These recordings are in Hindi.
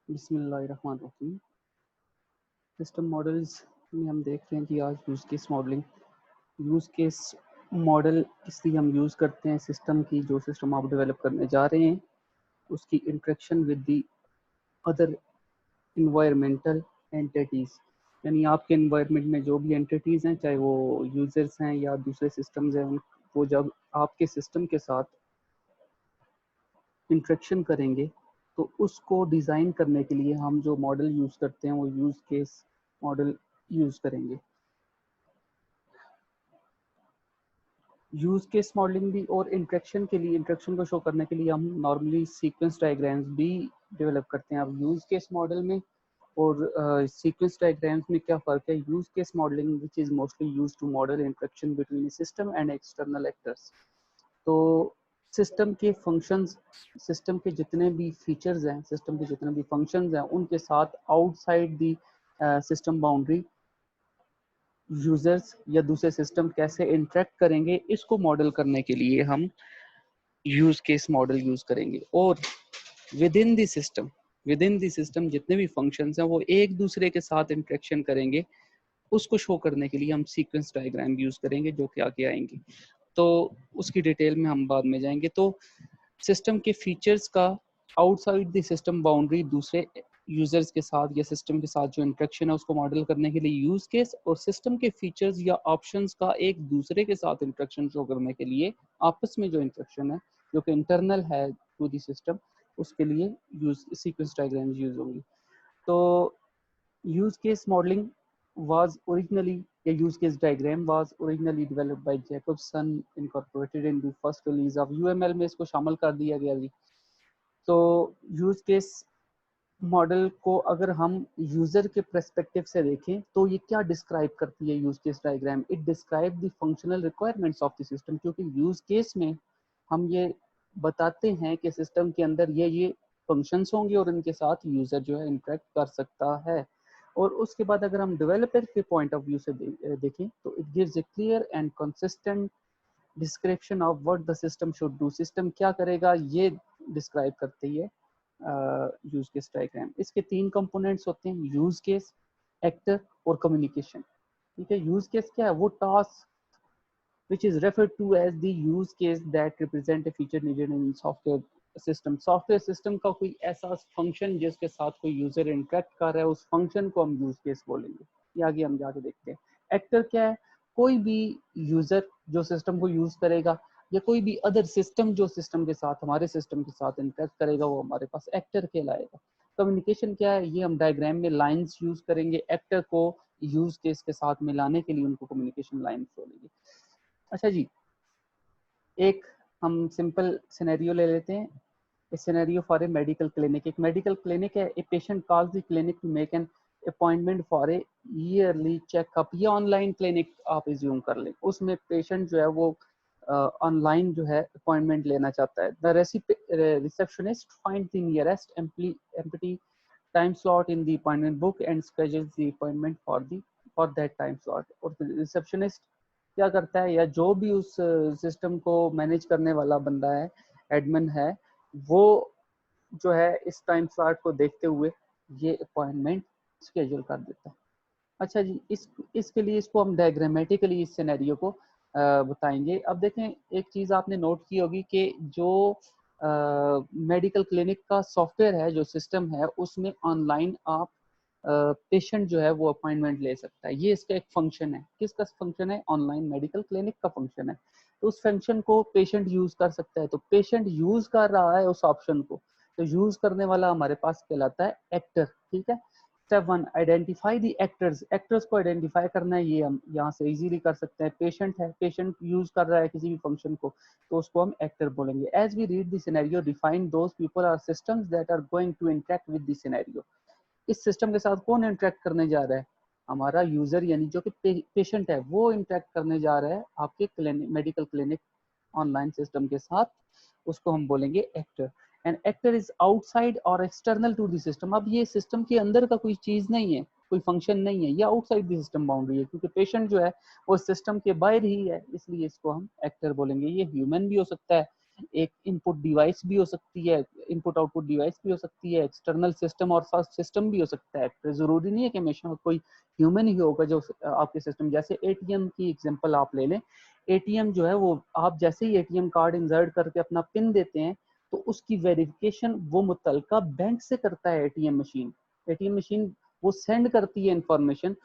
बिस्मिल्लाहिर्रहमानिर्रहीम। सिस्टम मॉडल्स में हम देख रहे हैं कि आज use case modelling, use case model इसलिए हम यूज़ करते हैं सिस्टम की, जो सिस्टम आप डेवलप करने जा रहे हैं उसकी interaction with the other environmental entities, यानी आपके इन्वायरमेंट में जो भी एंटिटीज़ हैं, चाहे वो यूज़र्स हैं या दूसरे सिस्टम्स हैं, वो जब आपके सिस्टम के साथ इंटरेक्शन करेंगे तो उसको डिज़ाइन करने के लिए हम जो मॉडल यूज़ करते हैं वो यूज़ केस मॉडल यूज़ करेंगे। यूज़ केस मॉडलिंग भी और इंटरेक्शन के लिए, इंटरेक्शन को शो करने के लिए हम नॉर्मली सीक्वेंस डायग्राम्स भी डेवलप करते हैं। अब यूज़ केस मॉडल में और सीक्वेंस डायग्राम्स में क्या फ़र्क है? Use case modeling which is mostly used to model interaction between system and external actors. तो सिस्टम के फंक्शंस, सिस्टम के जितने भी फीचर्स हैं, सिस्टम के जितने भी फंक्शंस हैं, उनके साथ outside the system boundary users या दूसरे सिस्टम कैसे इंटरेक्ट करेंगे, इसको मॉडल करने के लिए हम यूज केस मॉडल यूज करेंगे। और विद इन द सिस्टम जितने भी फंक्शंस हैं वो एक दूसरे के साथ इंटरेक्शन करेंगे, उसको शो करने के लिए हम सीक्वेंस डायग्राम यूज करेंगे, जो कि आगे आएंगे। तो उसकी डिटेल में हम बाद में जाएंगे। तो सिस्टम के फीचर्स का आउटसाइड द सिस्टम बाउंड्री दूसरे यूजर्स के साथ या सिस्टम के साथ जो इंटरेक्शन है उसको मॉडल करने के लिए यूज केस, और सिस्टम के फीचर्स या ऑप्शंस का एक दूसरे के साथ इंटरेक्शन शो करने के लिए आपस में जो इंटरेक्शन है जो कि इंटरनल है टू द सिस्टम, उसके लिए यूज सीक्वेंस डायग्राम्स यूज होंगी। तो use case modeling was originally a use case diagram was originally developed by Jacobson incorporated in the first release of UML में इसको शामिल कर दिया गया जी। तो यूज केस मॉडल को अगर हम यूजर के पर्सपेक्टिव से देखें तो ये क्या डिस्क्राइब करती है use case diagram? It describe the functional requirements of the system, क्योंकि यूज केस में हम ये बताते हैं कि सिस्टम के अंदर ये फंक्शंस होंगे और इनके साथ यूजर जो है इंटरेक्ट कर सकता है। और उसके बाद अगर हम डेवलपर के पॉइंट ऑफ व्यू से देखें तो it gives A clear and consistent description of what the system should do, system क्या करेगा ये डिस्क्राइब करती है यूज केस डायग्राम। इसके तीन कंपोनेंट्स होते हैं, यूज केस, एक्टर और कम्युनिकेशन। ठीक है, यूज केस क्या है? वो task which is referred to as the use case that represent a feature needed in software system। Software system का कोई ऐसा फंक्शन जिसके साथ कोई यूजर इंटरेक्ट कर रहा है, उस फंक्शन को हम यूज केस बोलेंगे। ये आगे हम जाके देखते हैं। एक्टर क्या है? कोई भी यूजर जो सिस्टम को यूज करेगा या कोई भी अदर सिस्टम जो सिस्टम के साथ, हमारे सिस्टम के साथ इंटरेक्ट करेगा, वो हमारे पास एक्टर कहलाएगा। कम्युनिकेशन क्या है? ये हम डायग्राम में लाइंस यूज करेंगे, एक्टर को यूज केस के साथ मिलाने के लिए उनको कम्युनिकेशन लाइंस बोलेंगे। अच्छा जी, एक हम सिंपल सिनेरियो ले लेते हैं। A scenario for a medical clinic. एक मेडिकल क्लिनिक है। A patient calls the clinic to make an appointment for a yearly checkup. ये ऑनलाइन क्लिनिक आप एज्यूम कर लें, उसमें पेशेंट जो है वो ऑनलाइन जो है अपॉइंटमेंट लेना चाहता है। The receptionist find the nearest empty time slot in the appointment book and schedules the appointment for that time slot. और रिसेप्शनिस्ट क्या करता है, या जो भी उस सिस्टम को मैनेज करने वाला बंदा है, एडमिन है, वो जो है इस टाइम स्लॉट को देखते हुए ये अपॉइंटमेंट शेड्यूल कर देता है। अच्छा जी, इसके लिए इसको हम डायग्रामेटिकली इस सिनेरियो को बताएंगे। अब देखें, एक चीज़ आपने नोट की होगी कि जो मेडिकल क्लिनिक का सॉफ्टवेयर है, जो सिस्टम है, उसमें ऑनलाइन आप पेशेंट जो है वो अपॉइंटमेंट ले सकता है। ये इसका एक फंक्शन है। किसका फंक्शन है? ऑनलाइन मेडिकल क्लिनिक का फंक्शन है। तो उस फंक्शन को पेशेंट यूज कर सकता है। तो पेशेंट यूज कर रहा है उस ऑप्शन को, तो यूज करने वाला हमारे पास कहलाता है एक्टर। ठीक है। Step one, identify the actors. Actors को आइडेंटिफाई करना है, ये हम यहाँ से इजीली कर सकते हैं। पेशेंट है, पेशेंट यूज कर रहा है किसी भी फंक्शन को, तो उसको हम एक्टर बोलेंगे। As we read the scenario, define those people और systems that are going to interact with the scenario. इस सिस्टम के साथ कौन इंटरेक्ट करने जा रहा है? हमारा यूजर, यानी जो कि पेशेंट है, वो इंटरेक्ट करने जा रहा है आपके clinic, medical clinic online system के साथ। उसको हम बोलेंगे actor. And actor is outside और एक्सटर्नल टू द सिस्टम। अब ये सिस्टम के अंदर का कोई चीज नहीं है, कोई फंक्शन नहीं है, ये आउटसाइड द सिस्टम बाउंड्री है, क्योंकि पेशेंट जो है वो सिस्टम के बाहर ही है, इसलिए इसको हम एक्टर बोलेंगे। ये ह्यूमन भी हो सकता है, एक इनपुट डिवाइस भी हो सकती है, इनपुट आउटपुट डिवाइस भी हो सकती है, एक्सटर्नल सिस्टम और सब सिस्टम भी हो सकता है। तो जरूरी नहीं है कि हमेशा कोई ह्यूमन ही होगा जो आपके सिस्टम, जैसे एटीएम की एग्जांपल आप ले लें। एटीएम जो है वो आप जैसे ही एटीएम कार्ड इंसर्ट करके अपना पिन देते हैं तो उसकी वेरिफिकेशन वो मुतलका बैंक से करता है। एटीएम मशीन वो सेंड करती है इंफॉर्मेशन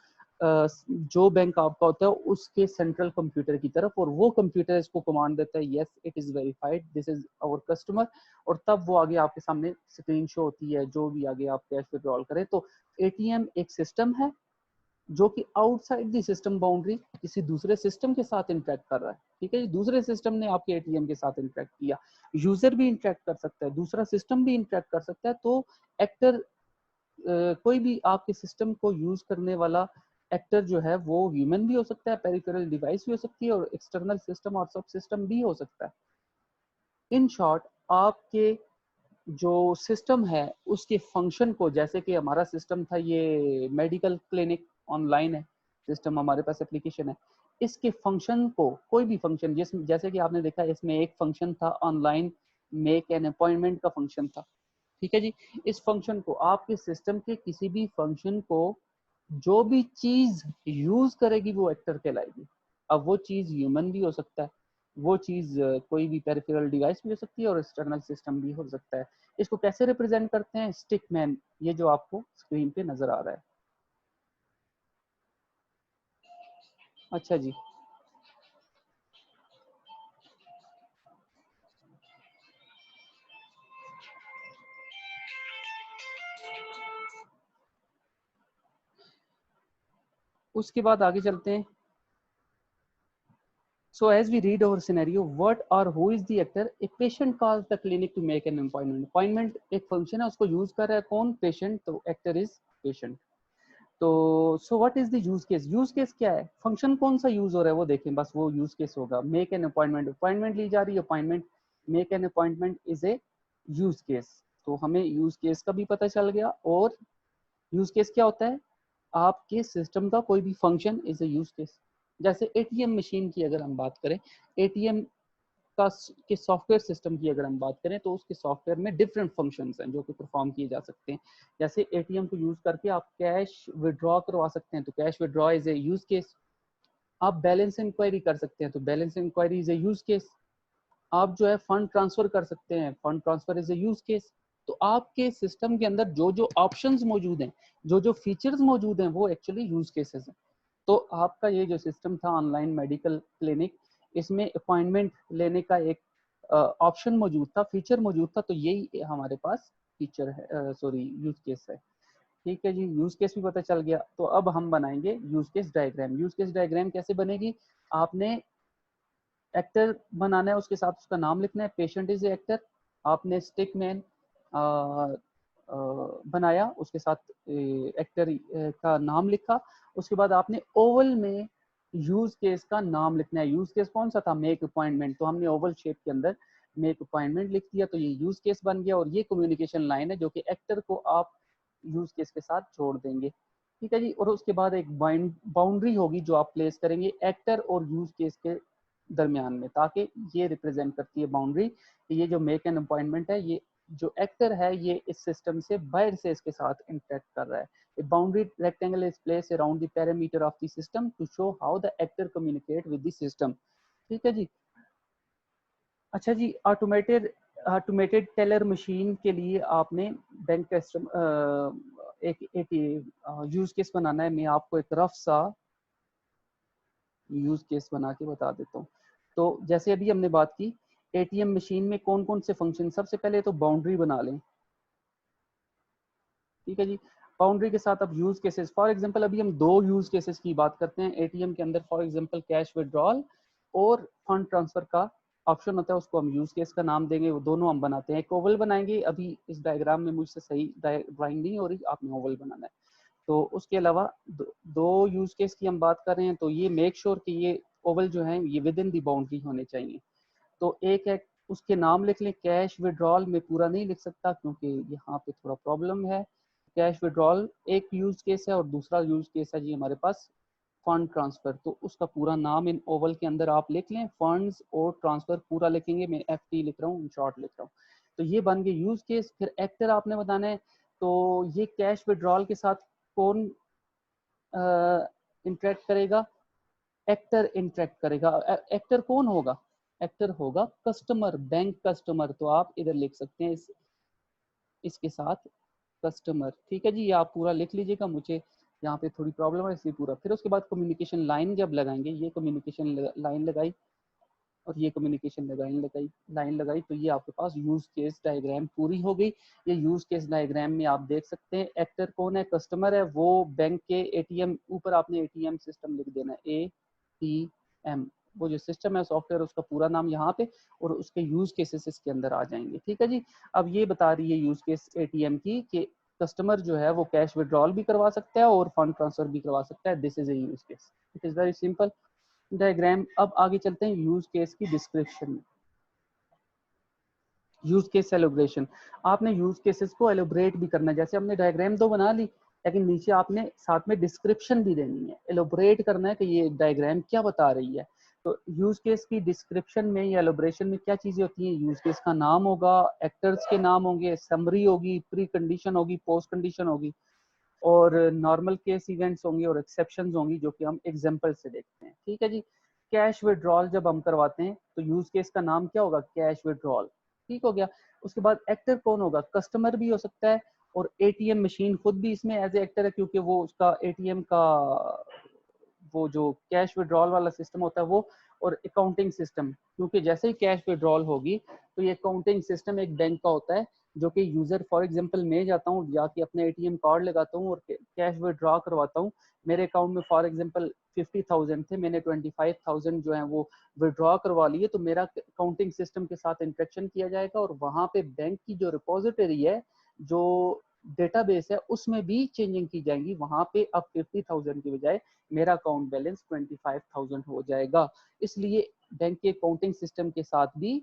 जो बैंक आपका होता है उसके सेंट्रल कंप्यूटर की तरफ, और वो कंप्यूटर इसको कमांड देता है yes it is verified, this is our customer, और तब वो आगे आपके सामने स्क्रीन शो होती है जो भी आगे आप कैश विड्रॉल करें। तो एटीएम एक सिस्टम है जो कि आउटसाइड द सिस्टम बाउंड्री किसी दूसरे सिस्टम के साथ इंटरेक्ट कर रहा है। ठीक है, दूसरे सिस्टम ने आपके एटीएम के साथ इंटरेक्ट किया, यूजर भी इंटरेक्ट कर सकता है, दूसरा सिस्टम भी इंटरेक्ट कर सकता है। तो एक्टर कोई भी आपके सिस्टम को यूज करने वाला एक्टर जो है वो ह्यूमन भी हो सकता है, पेरिफेरल डिवाइस भी हो सकती है, और एक्सटर्नल सिस्टम और सब सिस्टम भी हो सकता है। इन शॉर्ट, आपके जो सिस्टम है उसके फंक्शन को, जैसे कि हमारा सिस्टम था ये मेडिकल क्लिनिक ऑनलाइन है सिस्टम, हमारे पास एप्लीकेशन है, इसके फंक्शन को कोई भी फंक्शन जैसे कि आपने देखा इसमें एक फंक्शन था ऑनलाइन मेक एन अपॉइंटमेंट का फंक्शन था। ठीक है जी, इस फंक्शन को आपके सिस्टम के किसी भी फंक्शन को जो भी चीज यूज करेगी वो एक्टर कहलाएगी। अब वो चीज ह्यूमन भी हो सकता है, वो चीज कोई भी पेरिफेरल डिवाइस भी हो सकती है, और एक्सटर्नल सिस्टम भी हो सकता है। इसको कैसे रिप्रेजेंट करते हैं, स्टिक मैन, ये जो आपको स्क्रीन पे नजर आ रहा है। अच्छा जी, उसके बाद आगे चलते हैं। So as we read our scenario, what or who is the actor? A patient calls the clinic to make an appointment. Appointment एक function है, उसको use कर रहा है कौन? Patient, तो actor is patient. तो so what is the use case? Use case क्या है? Function कौन सा use हो रहा है वो देखें, बस वो use case होगा। Make an appointment, appointment ली जा रही है, appointment, make an appointment is a use case. तो हमें use case का भी पता चल गया, और use case क्या होता है? आपके सिस्टम का कोई भी function is a use case. जैसे एटीएम मशीन की अगर हम बात करें, एटीएम का के सॉफ्टवेयर सिस्टम की अगर हम बात करें, तो उसके सॉफ्टवेयर में डिफरेंट फंक्शंस हैं जो कि परफॉर्म किए जा सकते हैं। जैसे एटीएम को यूज करके आप कैश विड्रॉ करवा सकते हैं, तो cash withdraw is a use case. आप बैलेंस इंक्वायरी कर सकते हैं, तो balance enquiry is a use case. आप जो है फंड ट्रांसफर कर सकते हैं, fund transfer is a use case. तो आपके सिस्टम के अंदर जो जो ऑप्शंस मौजूद हैं, जो जो फीचर्स मौजूद हैं, वो एक्चुअली यूज केसेस हैं। तो आपका ये जो सिस्टम था ऑनलाइन मेडिकल क्लिनिक, इसमें अपॉइंटमेंट लेने का एक ऑप्शन मौजूद था, फीचर मौजूद था, तो यही हमारे पास फीचर है, सॉरी यूज केस है। ठीक है जी, यूज केस भी पता चल गया। तो अब हम बनाएंगे use case diagram. Use case diagram कैसे बनेगी? आपने एक्टर बनाना है, उसके साथ उसका नाम लिखना है, पेशेंट इज एक्टर। आपने स्टिक मैन बनाया, उसके साथ एक्टर का नाम लिखा। उसके बाद आपने ओवल में यूज केस का नाम लिखना है। यूज केस कौन सा था? मेक अपॉइंटमेंट, तो हमने ओवल शेप के अंदर मेक अपॉइंटमेंट लिख दिया, तो ये यूज केस बन गया। और ये कम्युनिकेशन लाइन है जो कि एक्टर को आप यूज केस के साथ जोड़ देंगे। ठीक है जी, और उसके बाद एक बाउंड्री होगी जो आप प्लेस करेंगे एक्टर और यूज केस के दरमियान में, ताकि ये रिप्रेजेंट करती है बाउंड्री कि ये जो मेक एन अपॉइंटमेंट है, ये जो एक्टर है ये इस सिस्टम से बाहर से इसके साथ इंटरेक्ट कर रहा है। A boundary rectangle is placed around the perimeter of the system to show how the actor communicate with the system. ठीक है जी। अच्छा जी, ऑटोमेटेड टेलर मशीन के लिए आपने बैंक एक यूज केस बनाना है। मैं आपको एक रफ सा यूज केस बना के बता देता हूँ। तो जैसे अभी हमने बात की एटीएम मशीन में कौन कौन से फंक्शन, सबसे पहले तो बाउंड्री बना लें। ठीक है जी, बाउंड्री के साथ अब यूज केसेस, फॉर एग्जांपल अभी हम दो यूज केसेस की बात करते हैं एटीएम के अंदर। फॉर एग्जांपल कैश विड्रॉल और फंड ट्रांसफर का ऑप्शन होता है, उसको हम यूज केस का नाम देंगे। वो दोनों हम बनाते हैं, एक ओवल बनाएंगे। अभी इस डायग्राम में मुझसे सही ड्राइंग नहीं हो रही, आपने ओवल बनाना है। तो उसके अलावा दो यूज केस की हम बात कर रहे हैं, तो ये मेक श्योर कि ये ओवल जो है ये विद इन दी बाउंड्री होने चाहिए। तो एक है, उसके नाम लिख लें। कैश विड्रॉल में पूरा नहीं लिख सकता क्योंकि यहाँ पे थोड़ा प्रॉब्लम है। कैश विड्रॉल एक यूज केस है, और दूसरा यूज केस है जी हमारे पास फंड ट्रांसफर, तो उसका पूरा नाम इन ओवल के अंदर आप लिख लें, फंड्स और ट्रांसफर पूरा लिखेंगे, मैं FT लिख रहा हूँ, शॉर्ट लिख रहा हूँ। तो ये बन गए यूज केस। फिर एक्टर आपने बताना है, तो ये कैश विड्रॉल के साथ कौन इंटरेक्ट करेगा? एक्टर इंटरेक्ट करेगा। एक्टर कौन होगा? एक्टर होगा कस्टमर, बैंक कस्टमर। तो आप इधर लिख सकते हैं इसके साथ कस्टमर। ठीक है जी, ये आप पूरा लिख लीजिएगा, मुझे यहाँ पे थोड़ी प्रॉब्लम है इसलिए पूरा। फिर उसके बाद कम्युनिकेशन लाइन जब लगाएंगे, ये कम्युनिकेशन लाइन लगाई और ये कम्युनिकेशन लाइन लगाई, तो ये आपके पास यूज केस डायग्राम पूरी हो गई। ये यूज केस डायग्राम में आप देख सकते हैं एक्टर कौन है, कस्टमर है, वो बैंक के ATM, ऊपर आपने ATM सिस्टम लिख देना है, ATM, वो जो सिस्टम है सॉफ्टवेयर, उसका पूरा नाम यहाँ पे, और उसके यूज केसेस इसके अंदर आ जाएंगे। ठीक है जी। अब ये बता रही है यूज केस ATM की कि कस्टमर जो है वो कैश विड्रॉल भी करवा सकता है और फंड ट्रांसफर भी करवा सकता है। This is a use case, it is very simple diagram. अब आगे चलते हैं यूज केस की डिस्क्रिप्शन में। यूज केस एलोब्रेशन, आपने यूज केसेस को एलोब्रेट भी करना है। जैसे हमने डायग्राम तो बना ली, लेकिन नीचे आपने साथ में डिस्क्रिप्शन भी देनी है, एलोब्रेट करना है कि ये डायग्राम क्या बता रही है। तो यूज केस की डिस्क्रिप्शन में या एलोब्रेशन में क्या चीजें होती हैं? यूज केस का नाम होगा, एक्टर्स के नाम होंगे, समरी होगी, प्री कंडीशन होगी, पोस्ट कंडीशन होगी, और नॉर्मल केस इवेंट्स होंगे और एक्सेप्शंस होंगी, जो कि हम एग्जांपल से देखते हैं। ठीक है जी। कैश विड्रॉल जब हम करवाते हैं तो यूज केस का नाम क्या होगा? Cash withdrawal. ठीक हो गया। उसके बाद एक्टर कौन होगा? कस्टमर भी हो सकता है, और ATM मशीन खुद भी इसमें एज ए एक्टर है, क्योंकि वो उसका ATM का वो जो कैश विड्रॉल वाला सिस्टम होता है वो, और अकाउंटिंग सिस्टम, क्योंकि जैसे ही कैश विड्रॉल होगी तो ये अकाउंटिंग सिस्टम एक बैंक का होता है, जो कि यूजर, फॉर एग्जांपल मैं जाता हूँ, जाके अपने ATM कार्ड लगाता हूँ और कैश विड्रॉ करवाता हूँ। मेरे अकाउंट में फॉर एग्जांपल 50,000 थे, मैंने 25,000 जो है वो विड्रॉ करवा लिए, तो मेरा अकाउंटिंग सिस्टम के साथ इंटरेक्शन किया जाएगा, और वहां पे बैंक की जो रिपोजिटरी है, जो डेटाबेस है, उसमें भी चेंजिंग की जाएंगी। वहां पे अब 50,000 की बजाय मेरा अकाउंट बैलेंस 25,000 हो जाएगा। इसलिए बैंक के अकाउंटिंग सिस्टम के साथ भी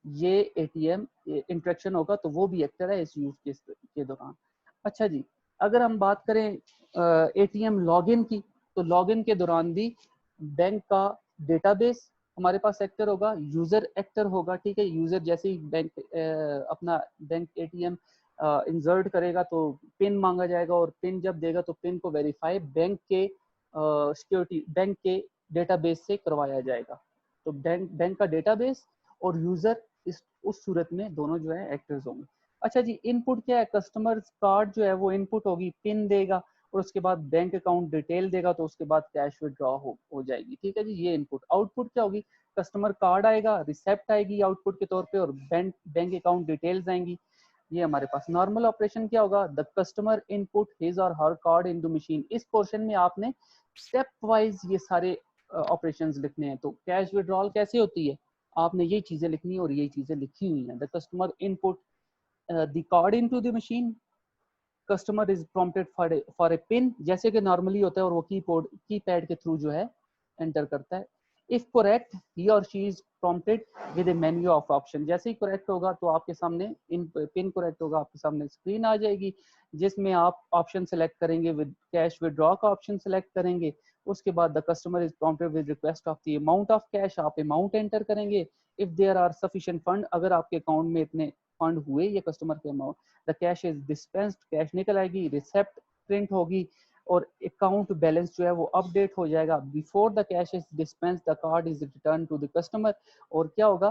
ये ATM इंटरेक्शन होगा, तो वो भी एक्टर है इस यूज केस के दौरान। अच्छा जी, अगर हम बात करें ATM लॉगिन की, तो लॉगिन के दौरान भी बैंक का डेटाबेस हमारे पास एक्टर होगा, यूजर एक्टर होगा। ठीक है, यूजर जैसे ही बैंक अपना बैंक ATM इंसर्ट करेगा तो पिन मांगा जाएगा, और पिन जब देगा तो पिन को वेरीफाई बैंक के सिक्योरिटी, बैंक के डेटाबेस से करवाया जाएगा। तो बैंक का डेटाबेस और यूजर, इस उस सूरत में दोनों जो है एक्टर्स होंगे। अच्छा जी, इनपुट क्या है? कस्टमर कार्ड जो है वो इनपुट होगी, पिन देगा, और उसके बाद बैंक अकाउंट डिटेल देगा, तो उसके बाद कैश विड्रॉ हो जाएगी। ठीक है जी, ये इनपुट। आउटपुट क्या होगी? कस्टमर कार्ड आएगा, रिसेप्ट आएगी आउटपुट के तौर पे, और बैंक अकाउंट डिटेल्स आएंगी। ये हमारे पास नॉर्मल ऑपरेशन क्या होगा? द कस्टमर इनपुट हिज और हर कार्ड इन टू मशीन। इस पोर्शन में आपने स्टेप वाइज ये सारे ऑपरेशंस लिखने हैं। तो कैश विड्रॉल कैसे होती है, आपने ये चीजें लिखनी है, और ये चीजें लिखी हुई हैं। The customer input the card into the machine, customer is prompted for a pin, जैसे कि नॉर्मली होता है, और वो कीपैड के थ्रू जो है एंटर करता है। इफ करेक्ट, ही और she is prompted with A menu of option. जैसे ही करेक्ट होगा तो आपके सामने इन पिन करेक्ट होगा, आपके सामने स्क्रीन आ जाएगी, जिसमें आप ऑप्शन सेलेक्ट करेंगे, विद कैश विड्रॉ का ऑप्शन सेलेक्ट करेंगे। उसके बाद the customer is prompted with request of the amount of cash, आप अमाउंट एंटर करेंगे। If there are sufficient fund, अगर आपके अकाउंट में इतने फंड हुए, ये कस्टमर के amount, the cash is dispensed, cash निकल आएगी, रिसेप्ट प्रिंट होगी, और अकाउंट बैलेंस जो है वो अपडेट हो जाएगा। Before the cash is dispense, the card is return to the customer. और क्या होगा?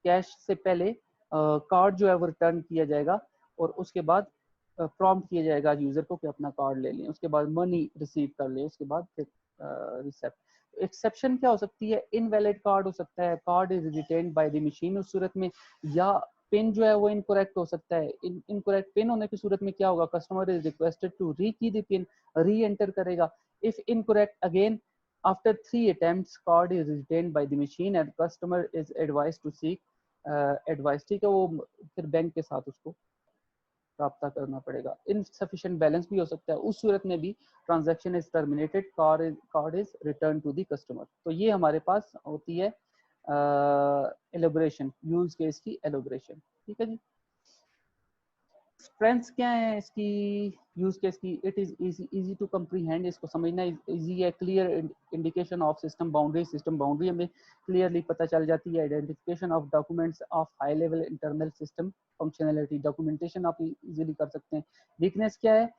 कैश से पहले कार्ड जो है वो रिटर्न किया जाएगा, और उसके बाद प्रॉम्प्ट किया जाएगा यूजर को कि अपना कार्ड ले लें, उसके बाद मनी रिसीव कर ले, उसके बाद फिर रिसेप्ट। एक्सेप्शन क्या हो सकती है? इनवैलिड कार्ड हो सकता है, card is retained by the machine उस सूरत में, या पिन जो है वो इनकरेक्ट हो सकता है। इनकरेक्ट पिन होने की सूरत में क्या होगा? Customer is requested to rekey the PIN, reenter करेगा। If incorrect again after 3 attempts, card is retained by the machine and customer is advise to seek advice. ठीक है, वो फिर बैंक के साथ उसको रब्ता करना पड़ेगा। इनसफिशिएंट बैलेंस भी हो सकता है, उस सूरत में भी transaction is terminated, card is return to the customer. तो ये हमारे पास होती है एलोब्रेशन, यूज केस की एलोब्रेशन। ठीक है जी। स्ट्रेंथ्स क्या है इसकी यूज केस की? It is easy to comprehend, इसको समझना इजी है। Clear indication of system boundary हमें क्लियरली पता चल जाती है। Identification of documents of high level internal system functionality, documentation आप इजीली कर सकते हैं। वीकनेस क्या है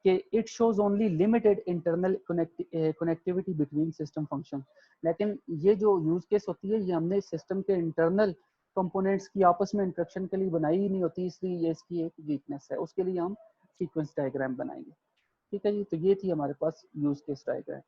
कि it shows only limited internal connectivity between system function. लेकिन ये जो यूज केस होती है ये हमने सिस्टम के इंटरनल कंपोनेंट्स की आपस में इंटरेक्शन के लिए बनाई ही नहीं होती, इसलिए ये इसकी एक वीकनेस है। उसके लिए हम सीक्वेंस डायग्राम बनाएंगे। ठीक है जी, तो ये थी हमारे पास यूज केस डायग्राम।